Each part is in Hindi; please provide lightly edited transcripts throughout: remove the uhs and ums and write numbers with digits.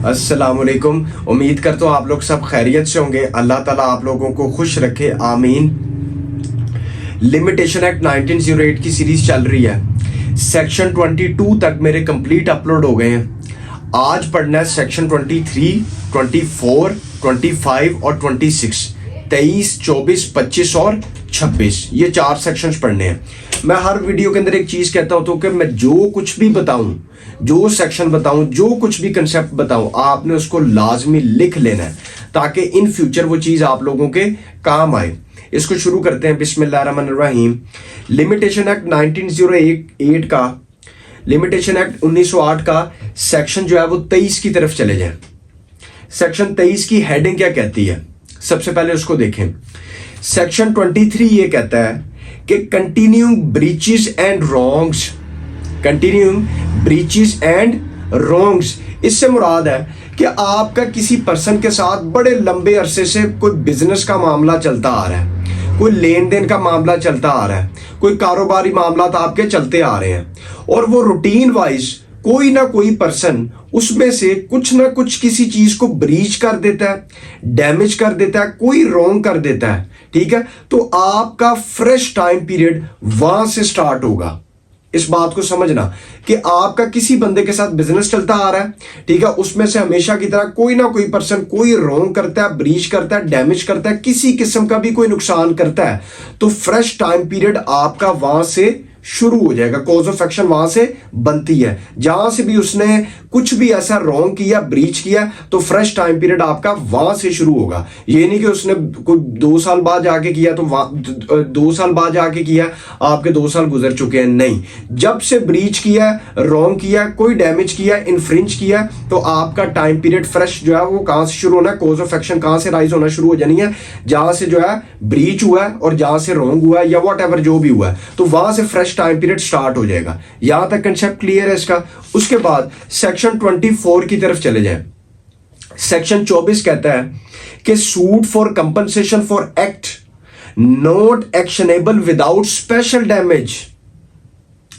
अस्सलामुअलैकुम। उम्मीद करता हूँ आप लोग सब खैरियत से होंगे। अल्लाह ताला आप लोगों को खुश रखे, आमीन। लिमिटेशन एक्ट 1908 की सीरीज चल रही है। सेक्शन 22 तक मेरे कंप्लीट अपलोड हो गए हैं। आज पढ़ना है सेक्शन 23, 24, 25 और 26। 23, 24, 25 और 26 ये 4 सेक्शंस पढ़ने हैं। मैं हर वीडियो के अंदर एक चीज कहता हूं तो कि मैं जो कुछ भी बताऊं, जो सेक्शन बताऊं, जो कुछ भी कंसेप्ट बताऊं, आपने उसको लाजमी लिख लेना है ताकि इन फ्यूचर वो चीज आप लोगों के काम आए। इसको शुरू करते हैं। बिस्मिल्लाहिर्रहमानिर्रहीम। लिमिटेशन एक्ट 1908 का, लिमिटेशन एक्ट 1908 का सेक्शन जो है वो 23 की तरफ चले जाएं। सेक्शन 23 की हेडिंग क्या कहती है, सबसे पहले उसको देखें। सेक्शन 23 ये कहता है कि continuing breaches and wrongs, continuing breaches and wrongs, इससे मुराद है कि आपका किसी पर्सन के साथ बड़े लंबे अरसे से कोई बिजनेस का मामला चलता आ रहा है, कोई लेन देन का मामला चलता आ रहा है, कोई कारोबारी मामला आपके चलते आ रहे हैं और वो रूटीन वाइज कोई ना कोई पर्सन उसमें से कुछ ना कुछ किसी चीज को ब्रीच कर देता है, डैमेज कर देता है, कोई रॉन्ग कर देता है, ठीक है। तो आपका फ्रेश टाइम पीरियड वहां से स्टार्ट होगा। इस बात को समझना कि आपका किसी बंदे के साथ बिजनेस चलता आ रहा है, ठीक है, उसमें से हमेशा की तरह कोई ना कोई पर्सन कोई रॉन्ग करता है, ब्रीच करता है, डैमेज करता है, किसी किस्म का भी कोई नुकसान करता है, तो फ्रेश टाइम पीरियड आपका वहां से शुरू हो जाएगा। कॉज ऑफ एक्शन वहां से बनती है। जहां से भी उसने कुछ भी ऐसा रॉन्ग किया, ब्रीच किया, तो फ्रेश टाइम पीरियड आपका वहां से शुरू होगा। ये नहीं कि उसने कोई 2 साल बाद जाके किया तो 2 साल बाद जाके किया, आपके 2 साल गुजर चुके हैं, नहीं। जब से ब्रीच किया, रॉन्ग किया, कोई डैमेज किया, इन्फ्रिंज किया, तो आपका टाइम पीरियड फ्रेश जो है वो कहां से शुरू होना है, कॉज ऑफ एक्शन कहां से राइज होना शुरू हो जानी है, जहां से जो है ब्रीच हुआ है और जहां से रॉन्ग हुआ है या वॉट एवर जो भी हुआ है, तो वहां से फ्रेश टाइम पीरियड स्टार्ट हो जाएगा। यहां तक कंसेप्ट क्लियर है इसका। उसके बाद सेक्शन 24 की तरफ चले जाएं। सेक्शन 24 कहता है कि suit for compensation for act not actionable without special damage.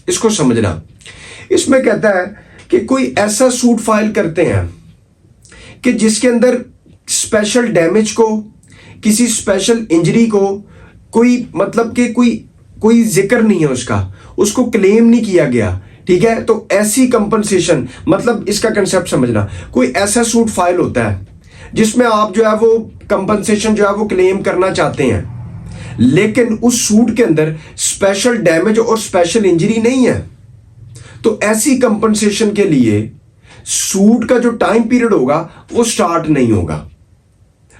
इसको समझना। इसमें कहता है कि कोई ऐसा सूट फाइल करते हैं कि जिसके अंदर स्पेशल डैमेज को, किसी स्पेशल इंजरी को कोई मतलब कि कोई जिक्र नहीं है, उसको क्लेम नहीं किया गया, ठीक है। तो ऐसी कंपनसेशन, मतलब इसका कंसेप्ट समझना, कोई ऐसा सूट फाइल होता है जिसमें आप जो है वो कंपनसेशन जो है वो क्लेम करना चाहते हैं, लेकिन उस सूट के अंदर स्पेशल डैमेज और स्पेशल इंजरी नहीं है, तो ऐसी कंपनसेशन के लिए सूट का जो टाइम पीरियड होगा वो स्टार्ट नहीं होगा।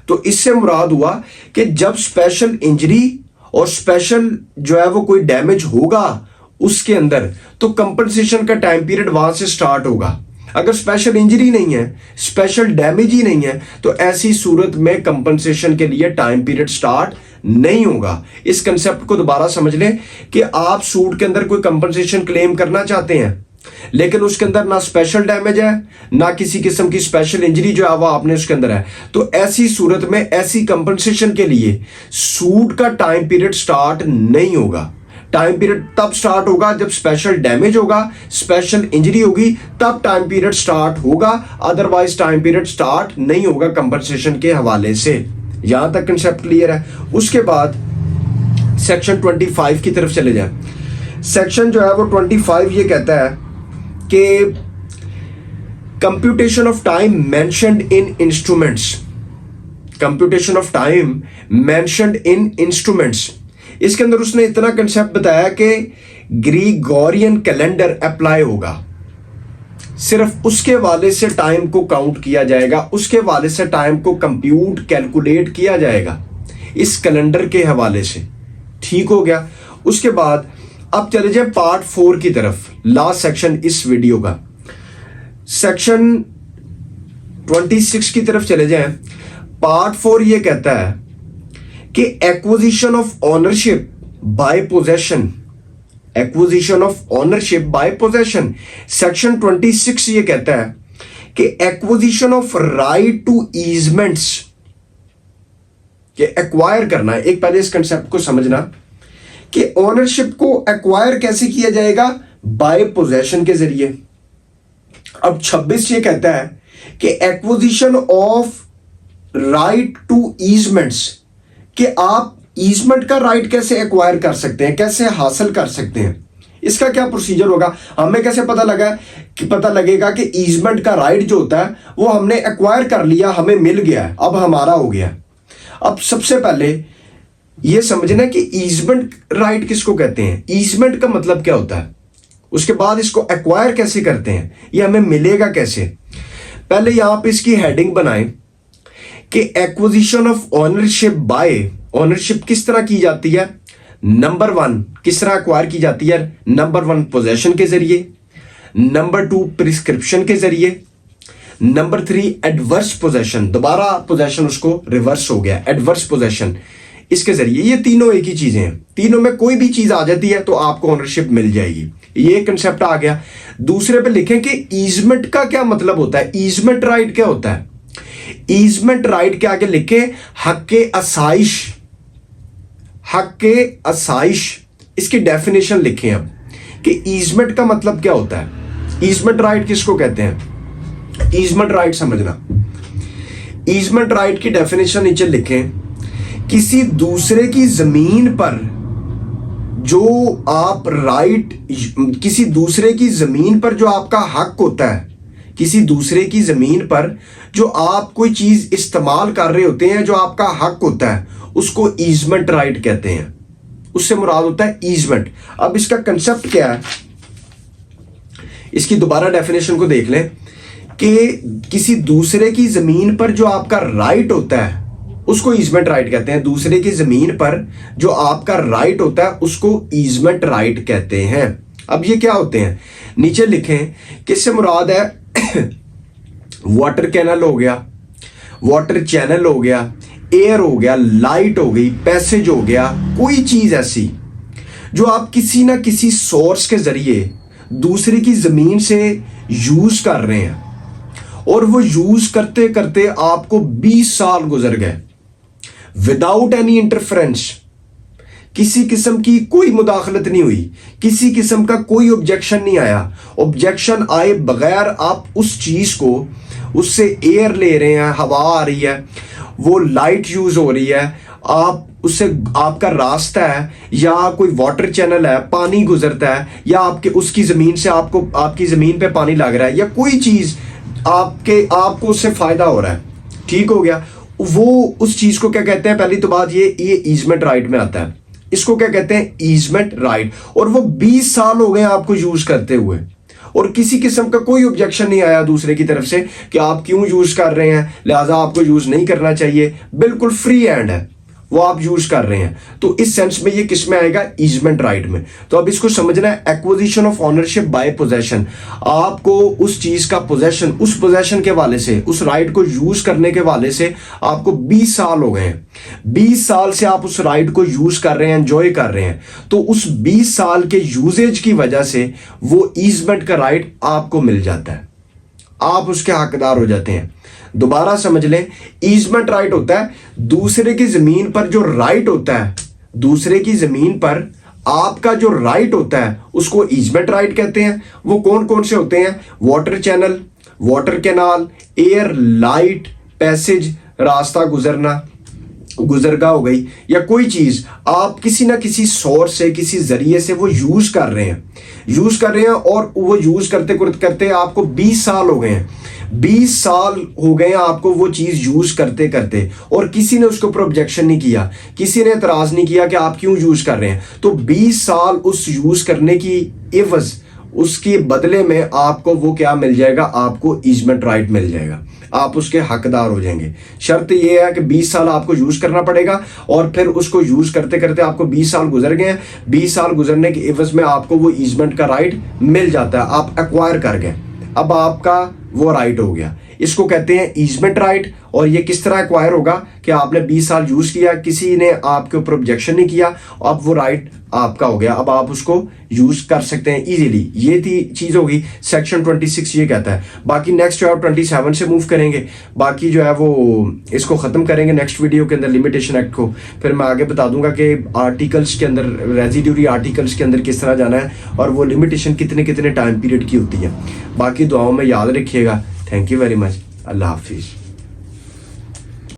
तो इससे मुराद हुआ कि जब स्पेशल इंजरी और स्पेशल जो है वो कोई डैमेज होगा उसके अंदर, तो कंपनसेशन का टाइम पीरियड वहां से स्टार्ट होगा। अगर स्पेशल इंजरी नहीं है, स्पेशल डैमेज ही नहीं है, तो ऐसी सूरत में कंपनसेशन के लिए टाइम पीरियड स्टार्ट नहीं होगा। इस कंसेप्ट को दोबारा समझ लें कि आप सूट के अंदर कोई कंपनसेशन क्लेम करना चाहते हैं, लेकिन उसके अंदर ना स्पेशल डैमेज है, ना किसी किस्म की स्पेशल इंजरी जो है वो आपने उसके अंदर है, तो ऐसी सूरत में ऐसी कंपनसेशन के लिए सूट का टाइम पीरियड स्टार्ट नहीं होगा। टाइम पीरियड तब स्टार्ट होगा जब स्पेशल डैमेज होगा, स्पेशल इंजरी होगी, तब टाइम पीरियड स्टार्ट होगा, अदरवाइज टाइम पीरियड स्टार्ट नहीं होगा कंपनसेशन के हवाले से। यहां तक कंसेप्ट क्लियर है। उसके बाद सेक्शन 25 की तरफ चले जाए। सेक्शन जो है वो 25 ये कहता है कि computation of time mentioned in instruments, computation of time mentioned in instruments, इसके अंदर उसने इतना कंसेप्ट बताया कि ग्रीगोरियन कैलेंडर अप्लाई होगा, सिर्फ उसके वाले से टाइम को काउंट किया जाएगा, उसके वाले से टाइम को कंप्यूट कैलकुलेट किया जाएगा इस कैलेंडर के हवाले से। ठीक हो गया। उसके बाद अब चले जाए पार्ट 4 की तरफ, लास्ट सेक्शन इस वीडियो का, सेक्शन 26 की तरफ चले जाएं। पार्ट 4 ये कहता है कि acquisition of ownership by possession, acquisition of ownership by possession. Section 26 ये कहता है कि acquisition of right to easements, कि एक्वायर करना है। एक पहले इस कंसेप्ट को समझना कि ओनरशिप को एक्वायर कैसे किया जाएगा, बाय पोजेशन के जरिए। अब 26 ये कहता है कि acquisition of right to easements, कि आप ईजमेंट का राइट कैसे एक्वायर कर सकते हैं, कैसे हासिल कर सकते हैं, इसका क्या प्रोसीजर होगा, हमें कैसे पता लगेगा कि ईजमेंट का राइट जो होता है वो हमने एक्वायर कर लिया, हमें मिल गया है, अब हमारा हो गया। अब सबसे पहले ये समझना कि ईजमेंट राइट किसको कहते हैं, ईजमेंट का मतलब क्या होता है, उसके बाद इसको एक्वायर कैसे करते हैं, ये हमें मिलेगा कैसे। पहले यहां पे इसकी हेडिंग बनाएं कि acquisition of ownership by, ownership किस तरह की जाती है, नंबर 1 किस तरह एक्वायर की जाती है, नंबर 1 पोजेशन के जरिए, नंबर 2 प्रिस्क्रिप्शन के जरिए, नंबर 3 एडवर्स पोजेशन, दोबारा पोजेशन उसको रिवर्स हो गया, एडवर्स पोजेशन, इसके जरिए। ये तीनों एक ही चीजें हैं, तीनों में कोई भी चीज आ जाती है तो आपको ओनरशिप मिल जाएगी, ये कंसेप्ट आ गया। दूसरे पे लिखें कि ईजमेंट का क्या मतलब होता है, ईजमेंट राइट क्या होता है, ईजमेंट राइट के आगे लिखे हक्के असाइश, हक्के असाइश, इसकी डेफिनेशन लिखें अब कि ईजमेंट का मतलब क्या होता है, ईजमेंट राइट किसको कहते हैं, ईजमेंट राइट समझना। ईजमेंट राइट की डेफिनेशन नीचे लिखें, किसी दूसरे की जमीन पर जो आप राइट, किसी दूसरे की जमीन पर जो आपका हक होता है, किसी दूसरे की जमीन पर जो आप कोई चीज इस्तेमाल कर रहे होते हैं, जो आपका हक होता है, उसको ईजमेंट राइट कहते हैं, उससे मुराद होता है ईजमेंट। अब इसका कंसेप्ट क्या है, इसकी दोबारा डेफिनेशन को देख लें कि किसी दूसरे की जमीन पर जो आपका राइट होता है उसको ईजमेंट राइट कहते हैं, दूसरे की जमीन पर जो आपका राइट होता है उसको ईजमेंट राइट कहते हैं। अब ये क्या होते हैं, नीचे लिखें किससे मुराद है, वाटर कैनल हो गया, वाटर चैनल हो गया, एयर हो गया, लाइट हो गई, पैसेज हो गया, कोई चीज ऐसी जो आप किसी ना किसी सोर्स के जरिए दूसरे की जमीन से यूज कर रहे हैं और वो यूज करते करते आपको 20 साल गुजर गए विदाउट एनी इंटरफेरेंस, किसी किस्म की कोई मुदाखलत नहीं हुई, किसी किस्म का कोई ऑब्जेक्शन नहीं आया, ऑब्जेक्शन आए बगैर आप उस चीज को, उससे एयर ले रहे हैं, हवा आ रही है, वो लाइट यूज हो रही है, आप उससे आपका रास्ता है या कोई वाटर चैनल है, पानी गुजरता है, या आपके उसकी जमीन से आपको, आपकी जमीन पे पानी लग रहा है, या कोई चीज आपको उससे फायदा हो रहा है, ठीक हो गया, वो उस चीज को क्या कहते हैं, पहली तो बात ये ईजमेंट राइट में आता है, इसको क्या कहते हैं, ईजमेंट राइट। और वो 20 साल हो गए आपको यूज करते हुए और किसी किस्म का कोई ऑब्जेक्शन नहीं आया दूसरे की तरफ से कि आप क्यों यूज कर रहे हैं, लिहाजा आपको यूज नहीं करना चाहिए, बिल्कुल फ्री हैंड है, वो आप यूज कर रहे हैं, तो इस सेंस में ये किस में आएगा, ईजमेंट राइट में। तो अब इसको समझना है, acquisition of ownership by possession, आपको उस चीज का पोजेशन, उस पोजेशन के वाले से, उस राइट को यूज करने के वाले से आपको 20 साल हो गए हैं, 20 साल से आप उस राइट को यूज कर रहे हैं, एंजॉय कर रहे हैं, तो उस 20 साल के यूजेज की वजह से वो ईजमेंट का राइट आपको मिल जाता है, आप उसके हकदार हो जाते हैं। दोबारा समझ लें, ईजमेंट राइट होता है दूसरे की जमीन पर जो राइट होता है, दूसरे की जमीन पर आपका जो राइट होता है उसको ईजमेंट राइट कहते हैं। वो कौन कौन से होते हैं, water channel, water canal, air, light, passage, रास्ता गुजरना, गुजरगा हो गई, या कोई चीज आप किसी ना किसी सोर्स से, किसी जरिए से वो यूज कर रहे हैं और वो यूज करते करते आपको 20 साल हो गए हैं, 20 साल हो गए आपको वो चीज यूज करते करते, और किसी ने उसके ऊपर ऑब्जेक्शन नहीं किया, किसी ने एतराज नहीं किया कि आप क्यों यूज कर रहे हैं, तो 20 साल उस यूज करने की एवज, उसके बदले में आपको वो क्या मिल जाएगा, आपको ईजमेंट राइट मिल जाएगा, आप उसके हकदार हो जाएंगे। शर्त यह है कि 20 साल आपको यूज करना पड़ेगा और फिर उसको यूज करते करते आपको 20 साल गुजर गए हैं, 20 साल गुजरने के एवज में आपको वो ईजमेंट का राइट मिल जाता है, आप एक्वायर कर गए, अब आपका वो राइट हो गया, इसको कहते हैं ईजमेंट राइट। और ये किस तरह एक्वायर होगा कि आपने 20 साल यूज किया, किसी ने आपके ऊपर ऑब्जेक्शन नहीं किया, अब वो राइट आपका हो गया, अब आप उसको यूज कर सकते हैं इजीली। ये थी चीज होगी, सेक्शन 26 ये कहता है। बाकी नेक्स्ट जो है 27 से मूव करेंगे, बाकी जो है वो इसको खत्म करेंगे नेक्स्ट वीडियो के अंदर, लिमिटेशन एक्ट को। फिर मैं आगे बता दूंगा कि आर्टिकल्स के अंदर, रेजिड्यूरी आर्टिकल्स के अंदर किस तरह जाना है और वो लिमिटेशन कितने कितने टाइम पीरियड की होती है। बाकी दुआओं में याद रखिएगा। Thank you very much. अल्लाह हाफिज़।